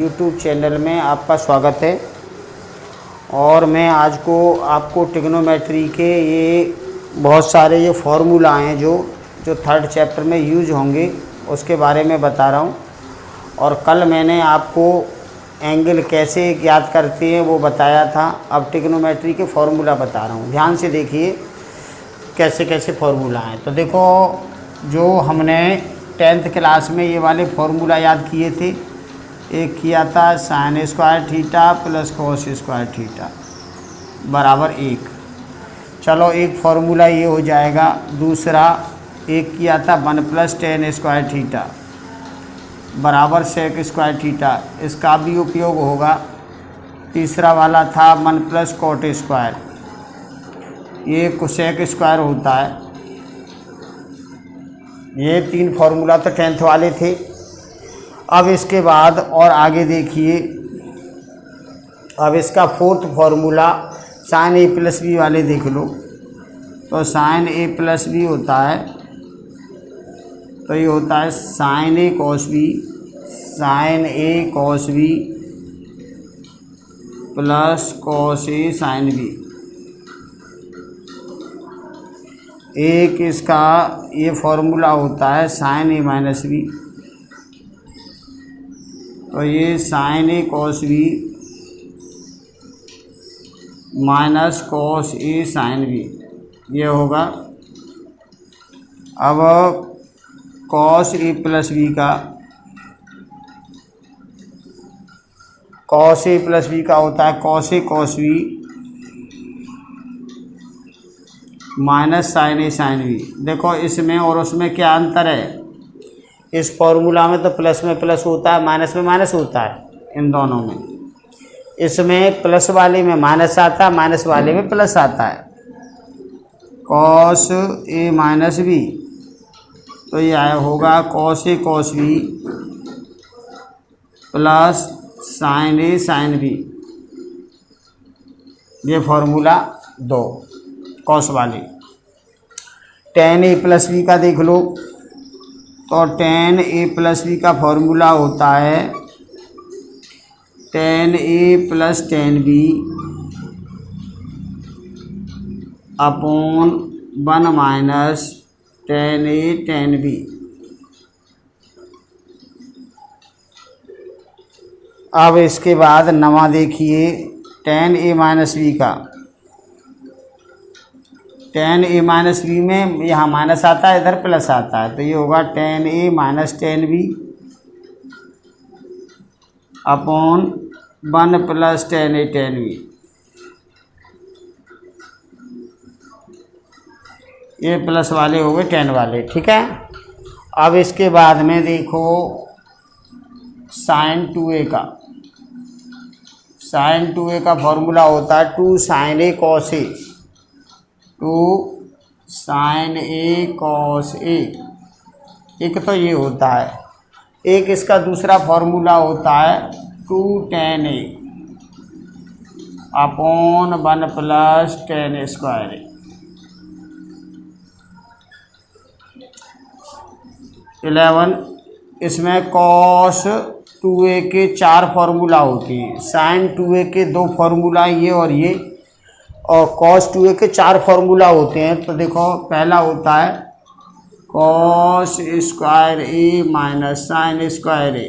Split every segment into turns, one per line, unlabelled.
YouTube channel में आपका स्वागत है। और मैं आज को आपको ट्रिग्नोमेट्री के ये बहुत सारे ये फार्मूला हैं जो थर्ड चैप्टर में यूज होंगे उसके बारे में बता रहा हूँ। और कल मैंने आपको एंगल कैसे ज्ञात करते हैं वो बताया था। अब ट्रिग्नोमेट्री के फार्मूला बता रहा हूँ, ध्यान से देखिए कैसे कैसे फार्मूला हैं। तो देखो, जो हमने 10th क्लास में ये वाले फार्मूला याद किए थे, एक किया था sine square theta plus cos square theta बराबर 1। चलो एक फार्मूला ये हो जाएगा। दूसरा एक किया था 1 प्लस टेन स्क्वायर थीटा बराबर सेक स्क्वायर थीटा, इसका भी उपयोग होगा। तीसरा वाला था 1 प्लस कॉट स्क्वायर, ये कोसेक स्क्वायर होता है। ये 3 फार्मूला तो 10th वाले थे। अब इसके बाद और आगे देखिए, अब इसका 4th फार्मूला साइन ए प्लस बी वाले देख लो। तो साइन ए प्लस बी होता है, तो ये होता है sign A cos B, sign A cos B plus cos A sine B. एक इसका ये फार्मूला होता है साइन ए माइनस बी, तो ये sign A cos B minus cos A sine B ये होगा। अब कॉस ए प्लस बी का, कॉस ए प्लस बी का होता है cos A cos B minus sign A sine B. देखो इसमें और उसमें क्या अंतर है। इस फॉर्मूला में तो प्लस में प्लस होता है, माइनस में माइनस होता है, इन दोनों में। इसमें प्लस वाले में माइनस आता है, माइनस वाले में प्लस आता है। कॉस ए माइनस बी, तो ये आया होगा cos A cos B plus sine A sine B. ये फार्मूला 2 कॉस वाले। टेन ए प्लस बी का देख लो, तो टेन ए प्लस बी का फार्मूला होता है tan A plus tan B upon 1 minus tan A tan B. अब इसके बाद नवा देखिए टेन ए माइनस बी का। टेन ए माइनस बी में यहाँ माइनस आता है, इधर प्लस आता है, तो ये होगा tan A minus tan B upon 1 plus tan A tan B. ये प्लस वाले हो गए 10 वाले, ठीक है। अब इसके बाद में देखो साइन 2a का। साइन 2a का फॉर्मूला होता है 2 sign A cos A, 2 sign A cos A. एक तो ये होता है। एक इसका दूसरा फॉर्मूला होता है 2 टेन ए अपॉन 1 प्लस टेन स्क्वायर ए। 11 इसमें कॉस 2a के 4 फार्मूला होते हैं। साइन 2a के 2 फार्मूला ये और ये, और कॉस 2a के 4 फार्मूला होते हैं। तो देखो पहला होता है कॉस स्क्वायर ए माइनस साइन स्क्वायर ए।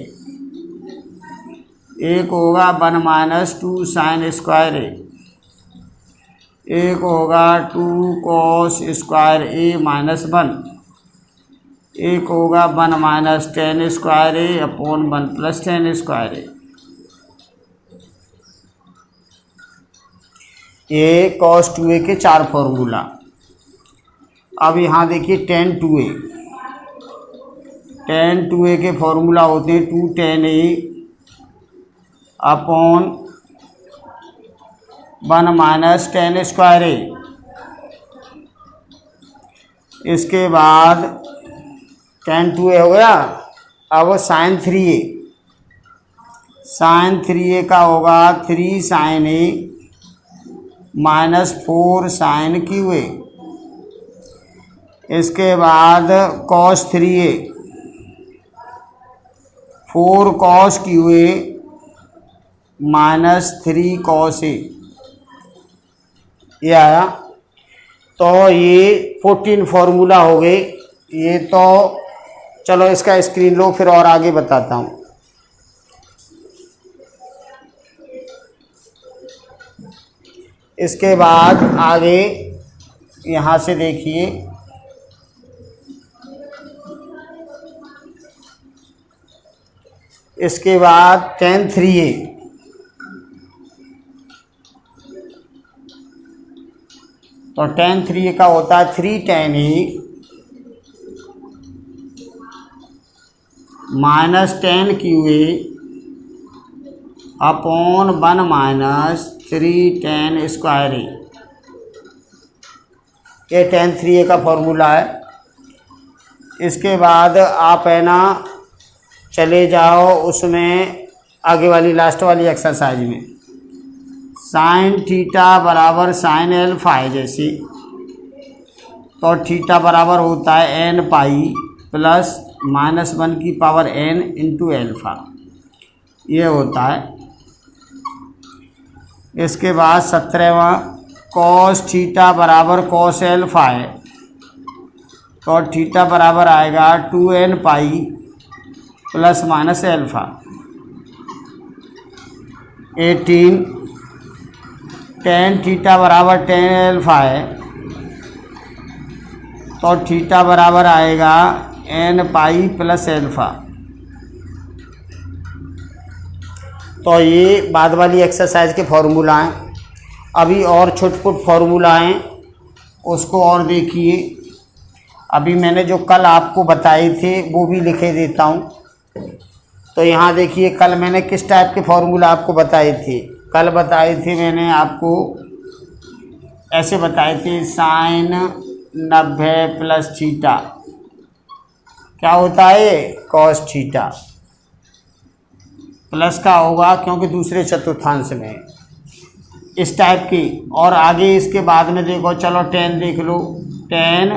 एक होगा 1 माइनस 2 साइन स्क्वायर ए। एक होगा 2 कॉस स्क्वायर ए माइनस 1। एक होगा 1 माइनस टेन स्क्वायर ए अपॉन 1 प्लस टेन स्क्वायर ए। ये कॉस 2a के 4 फार्मूला। अब यहाँ देखिए टेन 2a। टेन 2a के फार्मूला होते हैं 2 टेन ए अपॉन 1 माइनस टेन स्क्वायर ए। इसके बाद टेन 2a हो गया। अब साइन 3a। साइन 3a का होगा 3 sine A minus 4 sine cube A. इसके बाद cos 3a, 4 cos cube A -3 cos A, ये आया। तो ये 14 फार्मूला हो गए ये। तो चलो इसका स्क्रीन लो, फिर और आगे बताता हूँ। इसके बाद आगे यहाँ से देखिए, इसके बाद tan 3A, तो tan 3A का होता है 3 tan A minus tan QA upon 1 minus 3 tan square A। ये tan 3A का फॉर्मूला है। इसके बाद आप है ना चले जाओ उसमें आगे वाली लास्ट वाली एक्सरसाइज में, साइन थीटा बराबर साइन एल्फा है जैसे, तो थीटा बराबर होता है n पाई प्लस -1 की पावर n इंटू एल्फा, ये होता है। इसके बाद 17वां कॉस थीटा बराबर कॉस एल्फा है, तो थीटा बराबर आएगा 2n pi plus minus alpha. 18 tan theta बराबर tan एल्फा है, तो थीटा बराबर आएगा n पाई प्लस एल्फा। तो ये बाद वाली एक्सरसाइज के फॉर्मूला हैं। अभी और छोट-छोट फॉर्मूला हैं, उसको और देखिए। अभी मैंने जो कल आपको बताए थे वो भी लिखे देता हूँ। तो यहाँ देखिए, कल मैंने किस टाइप के फॉर्मूला आपको बताए थे। कल बताए थे मैंने आपको ऐसे बताए थे, साइन 90 प्लस थीटा क्या होता है, कॉस थीटा, प्लस का होगा क्योंकि दूसरे चतुर्थांश में है, इस टाइप की। और आगे इसके बाद में देखो, चलो tan देख लो, tan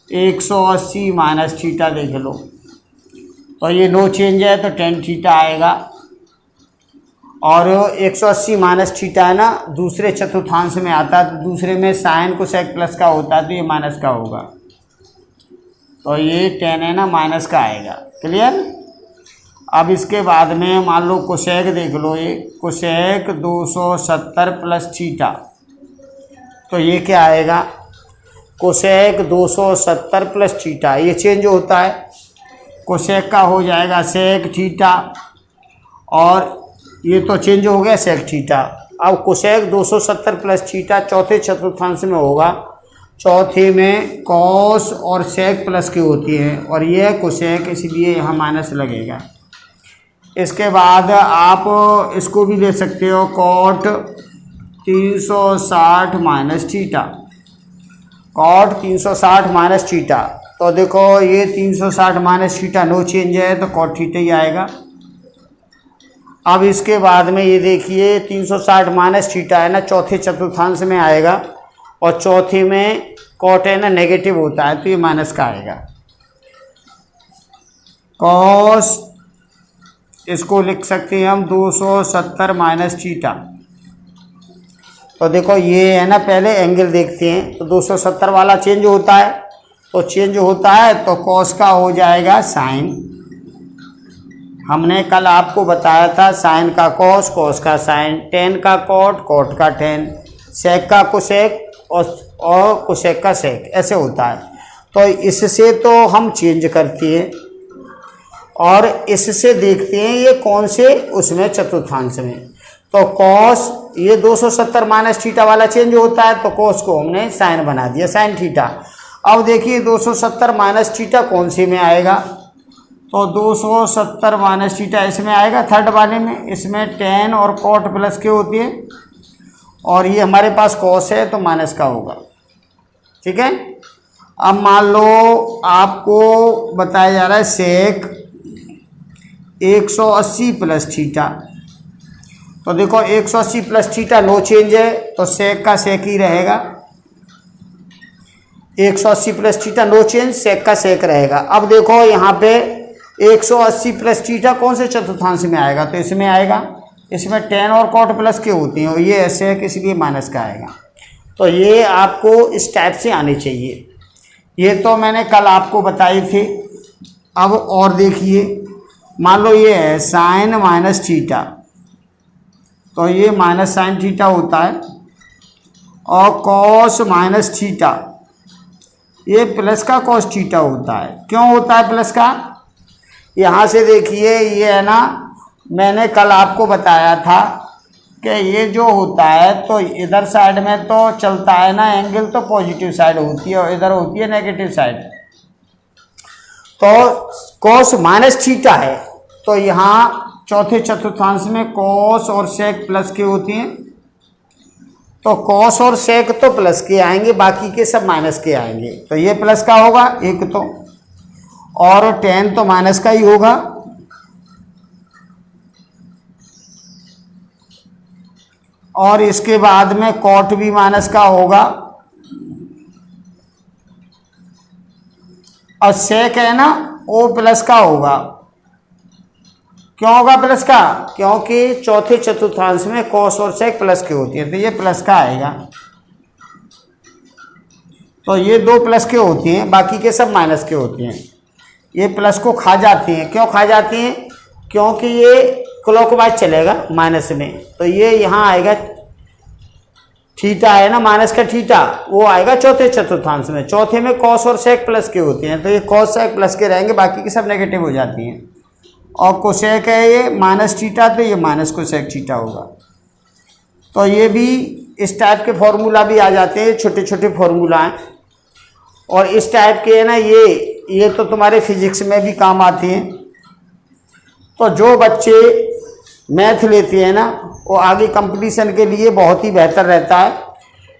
180 माइनस थीटा देख लो, तो ये नो चेंज है तो tan थीटा आएगा। और 180 माइनस थीटा है ना, दूसरे चतुर्थांश में आता है, तो दूसरे में साइन कोसेक प्लस का होता है, तो ये माइनस का होगा, तो ये tan है ना माइनस का आएगा। क्लियर। अब इसके बाद में मान लो कोसेक देख लो, ये कोसेक 270 प्लस थीटा, तो ये क्या आएगा, कोसेक 270 प्लस थीटा, ये चेंज होता है, कोसेक का हो जाएगा सेक थीटा, और ये तो चेंज हो गया सेक थीटा। अब कोसेक 270 प्लस थीटा चौथे चतुर्थांश में होगा, चौथे में कॉस और सेक प्लस की होती है, और ये कोसेक, इसलिए यहाँ माइनस लगेगा। इसके बाद आप इसको भी ले सकते हो, cot 360 minus theta, cot 360 minus theta, तो देखो ये 360 माइनस थीटा नो चेंज है, तो कॉट थीटा ही आएगा। अब इसके बाद में ये देखिए, 360 माइनस थीटा है ना, चौथे चतुर्थांश में आएगा, और चौथे में कॉट है ना नेगेटिव होता है, तो ये माइनस का आएगा। कॉस, इसको लिख सकते हैं हम 270 माइनस थीटा, तो देखो ये है ना, पहले एंगल देखते हैं, तो 270 वाला चेंज होता है, तो चेंज होता है तो कॉस का हो जाएगा साइन। हमने कल आपको बताया था, साइन का कॉस, कॉस का साइन, टेन का कॉट, कॉट का टेन, सेक का कोसेक और कोसेक का सेक, ऐसे होता है। तो इससे तो हम चेंज करते हैं, और इससे देखते हैं ये कौन से उसमें चतुर्थांश में। तो कॉस, ये 270 माइनस थीटा वाला चेंज होता है, तो कॉस को हमने साइन बना दिया, साइन थीटा। अब देखिए 270 माइनस थीटा कौन सी में आएगा, तो 270 माइनस थीटा इसमें आएगा, थर्ड वाले में। इसमें टेन और कॉट प्लस के होती है, और ये हमारे पास कॉस है, तो माइनस का होगा। ठीक है। अब मान लो आपको बताया जा रहा है सेक 180 प्लस थीटा, तो देखो 180 प्लस थीटा नो चेंज है, तो सेक का सेक ही रहेगा। 180 प्लस थीटा नो चेंज, सेक का सेक रहेगा। अब देखो यहाँ पे 180 प्लस थीटा कौन से चतुर्थांश में आएगा, तो इसमें आएगा, इसमें टेन और कॉट प्लस के होती हैं और ये ऐसे है कि इसलिए माइनस का आएगा। तो ये आपको इस टाइप से आनी चाहिए। ये तो मैंने कल आपको बताई थी। अब और देखिए, मान लो ये है साइन माइनस थीटा, तो ये माइनस साइन थीटा होता है, और कॉस माइनस थीटा ये प्लस का कॉस थीटा होता है। क्यों होता है प्लस का? यहाँ से देखिए, ये है ना, मैंने कल आपको बताया था कि ये जो होता है तो इधर साइड में तो चलता है ना एंगल, तो पॉजिटिव साइड होती है और इधर होती है नेगेटिव साइड। तो कॉस माइनस थीटा है, तो यहाँ चौथे चतुर्थांश में कॉस और सेक प्लस के होती हैं, तो कॉस और सेक तो प्लस के आएंगे, बाकी के सब माइनस के आएंगे। तो ये प्लस का होगा एक तो, और टेन तो माइनस का ही होगा, और इसके बाद में कॉट भी माइनस का होगा, और सेक है ना वो प्लस का होगा। क्यों होगा प्लस का? क्योंकि चौथे चतुर्थांश में कॉस और सेक प्लस के होती है, तो ये प्लस का आएगा। तो ये दो प्लस के होती हैं, बाकी के सब माइनस के होते हैं। ये प्लस को खा जाती हैं। क्यों खा जाती हैं? क्योंकि ये क्लॉकवाइज चलेगा माइनस में, तो ये यहाँ आएगा थीटा है ना माइनस का थीटा, वो आएगा चौथे चतुर्थांश में। चौथे में कॉस और सेक प्लस के होते हैं, तो ये कॉस सेक प्लस के रहेंगे, बाकी के सब नेगेटिव हो जाती हैं। और कोसेक है ये माइनस थीटा, तो ये माइनस कोसेक थीटा होगा। तो ये भी इस टाइप के फॉर्मूला भी आ जाते हैं, छोटे छोटे फॉर्मूला हैं। और इस टाइप के है ना, ये तो तुम्हारे फिजिक्स में भी काम आती हैं। तो जो बच्चे मैथ लेते हैं ना, वो आगे कंपटीशन के लिए बहुत ही बेहतर रहता है,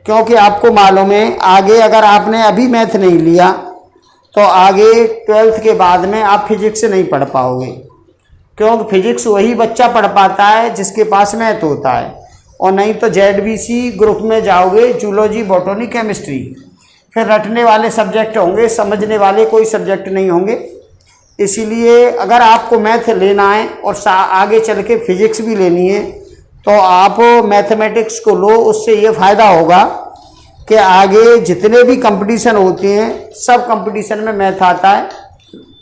क्योंकि आपको मालूम है आगे अगर आपने अभी मैथ नहीं लिया तो आगे 12th के बाद में आप फिजिक्स नहीं पढ़ पाओगे, क्योंकि फिजिक्स वही बच्चा पढ़ पाता है जिसके पास मैथ होता है। और नहीं तो ZBC ग्रुप में जाओगे, जूलॉजी बॉटनी केमिस्ट्री, फिर रटने वाले सब्जेक्ट होंगे, समझने वाले कोई सब्जेक्ट नहीं होंगे। इसीलिए अगर आपको मैथ लेना है और आगे चल के फिजिक्स भी लेनी है तो आप मैथमेटिक्स को लो। उससे ये फ़ायदा होगा कि आगे जितने भी कंपटीशन होते हैं सब कंपटीशन में मैथ आता है।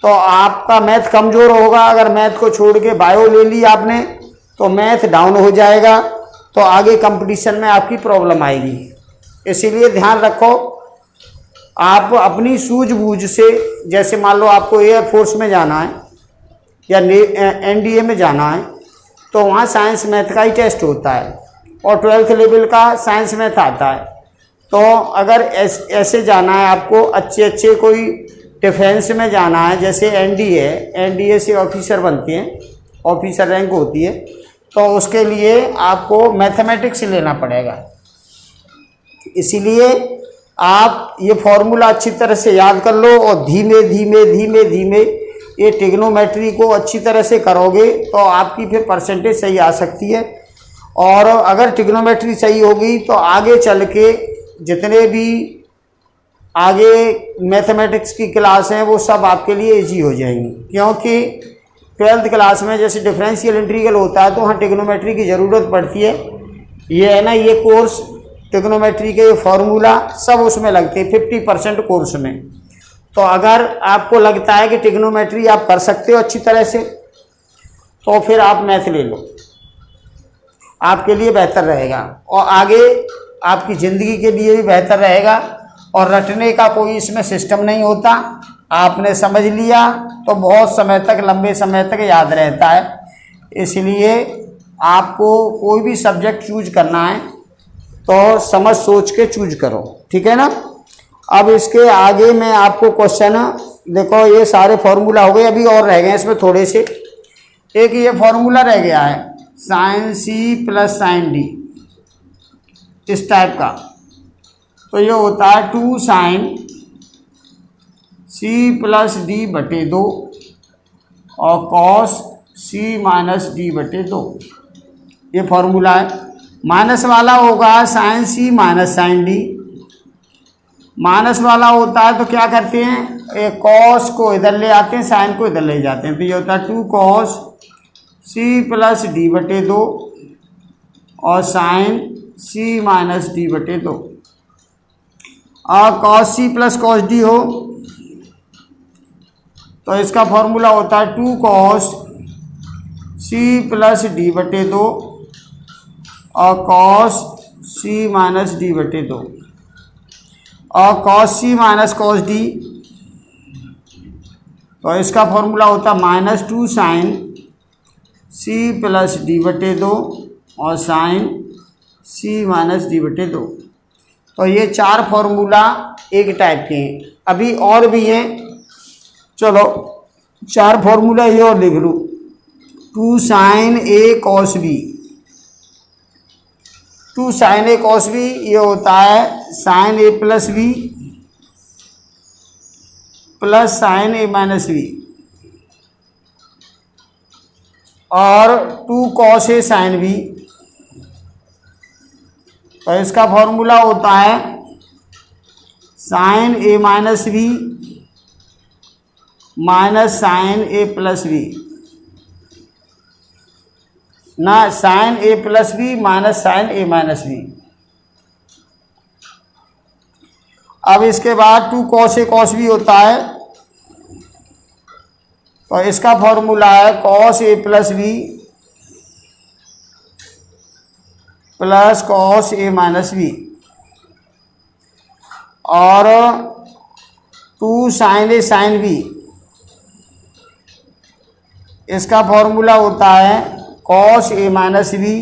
तो आपका मैथ कमज़ोर होगा, अगर मैथ को छोड़ के बायो ले ली आपने तो मैथ डाउन हो जाएगा, तो आगे कंपटीशन में आपकी प्रॉब्लम आएगी। इसीलिए ध्यान रखो, आप अपनी सूझबूझ से, जैसे मान लो आपको एयरफोर्स में जाना है या NDA में जाना है, तो वहाँ साइंस मैथ का ही टेस्ट होता है और 12th लेवल का साइंस मैथ आता है। तो अगर ऐसे जाना है आपको, अच्छे कोई डिफेंस में जाना है, जैसे NDA से ऑफिसर बनते हैं, ऑफिसर रैंक होती है, तो उसके लिए आपको मैथमेटिक्स लेना पड़ेगा। इसीलिए आप ये फॉर्मूला अच्छी तरह से याद कर लो और धीमे धीमे ये ट्रिग्नोमेट्री को अच्छी तरह से करोगे तो आपकी फिर परसेंटेज सही आ सकती है। और अगर ट्रिग्नोमेट्री सही होगी तो आगे चल के जितने भी आगे मैथमेटिक्स की क्लास हैं वो सब आपके लिए इजी हो जाएंगी, क्योंकि 12th क्लास में जैसे डिफरेंशियल इंटीग्रल होता है तो वहाँ ट्रिग्नोमेट्री की ज़रूरत पड़ती है। ये है ना, ये कोर्स ट्रिग्नोमेट्री के फॉर्मूला सब उसमें लगते हैं 50% कोर्स में। तो अगर आपको लगता है कि ट्रिग्नोमेट्री आप कर सकते हो अच्छी तरह से, तो फिर आप मैथ ले लो, आपके लिए बेहतर रहेगा और आगे आपकी ज़िंदगी के लिए भी बेहतर रहेगा। और रटने का कोई इसमें सिस्टम नहीं होता, आपने समझ लिया तो बहुत समय तक, लंबे समय तक याद रहता है। इसलिए आपको कोई भी सब्जेक्ट चूज करना है तो समझ सोच के चूज करो, ठीक है ना। अब इसके आगे मैं आपको क्वेश्चन, देखो ये सारे फॉर्मूला हो गए, अभी और रह गए इसमें थोड़े से। एक ये फॉर्मूला रह गया है sin C plus sin D, इस टाइप का। तो ये होता है 2 sin C प्लस D बटे 2 और cos C माइनस D बटे 2, ये फॉर्मूला है। माइनस वाला होगा sin C minus sin D। Minus वाला होता है तो क्या करते हैं, एक cos को इधर ले आते हैं, sin को इधर ले जाते हैं, तो ये होता है 2 cos C प्लस D बटे 2 और साइन सी माइनस डी बटे 2। और cos C plus cos D हो तो इसका फॉर्मूला होता है 2 कॉस सी प्लस डी बटे 2 और कॉस सी माइनस डी बटे 2। और कॉस सी माइनस कॉस डी तो इसका फॉर्मूला होता है -2 साइन सी प्लस डी बटे 2 और साइन सी माइनस डी बटे 2। तो ये 4 फॉर्मूला एक टाइप के हैं। अभी और भी हैं, चलो 4 फॉर्मूला ये और लिख लूँ। 2 साइन ए कॉस बी, 2 साइन ए कॉस बी ये होता है sign A plus B plus sine A minus B. और 2 कॉस ए साइन बी तो इसका फॉर्मूला होता है sign A minus B minus sign A plus B, ना sign A plus B minus sign A minus B. अब इसके बाद 2 cos A cos B होता है तो इसका फॉर्मूला है cos A plus B plus cos A minus B. और 2 साइन ए साइन बी इसका फॉर्मूला होता है cos A minus B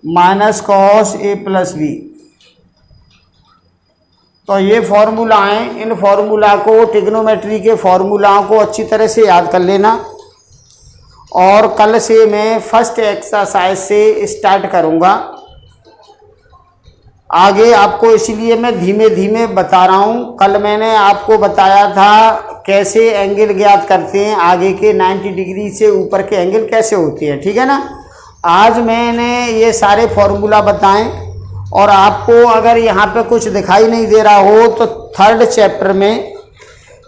minus cos A plus B. तो ये फॉर्मूला हैं, इन फॉर्मूला को ट्रिग्नोमेट्री के फॉर्मूलाओं को अच्छी तरह से याद कर लेना। और कल से मैं फर्स्ट एक्सरसाइज से स्टार्ट करूँगा। आगे आपको इसलिए मैं धीमे धीमे बता रहा हूँ। कल मैंने आपको बताया था कैसे एंगल ज्ञात करते हैं, आगे के 90 डिग्री से ऊपर के एंगल कैसे होते हैं, ठीक है ना। आज मैंने ये सारे फॉर्मूला बताएं। और आपको अगर यहाँ पे कुछ दिखाई नहीं दे रहा हो तो 3rd चैप्टर में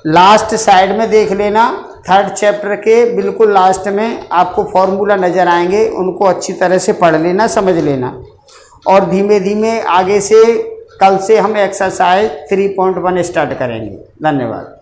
लास्ट साइड में देख लेना। 3rd चैप्टर के बिल्कुल लास्ट में आपको फॉर्मूला नज़र आएंगे, उनको अच्छी तरह से पढ़ लेना, समझ लेना। और धीमे धीमे आगे से कल से हम एक्सरसाइज 3.1 स्टार्ट करेंगे। धन्यवाद।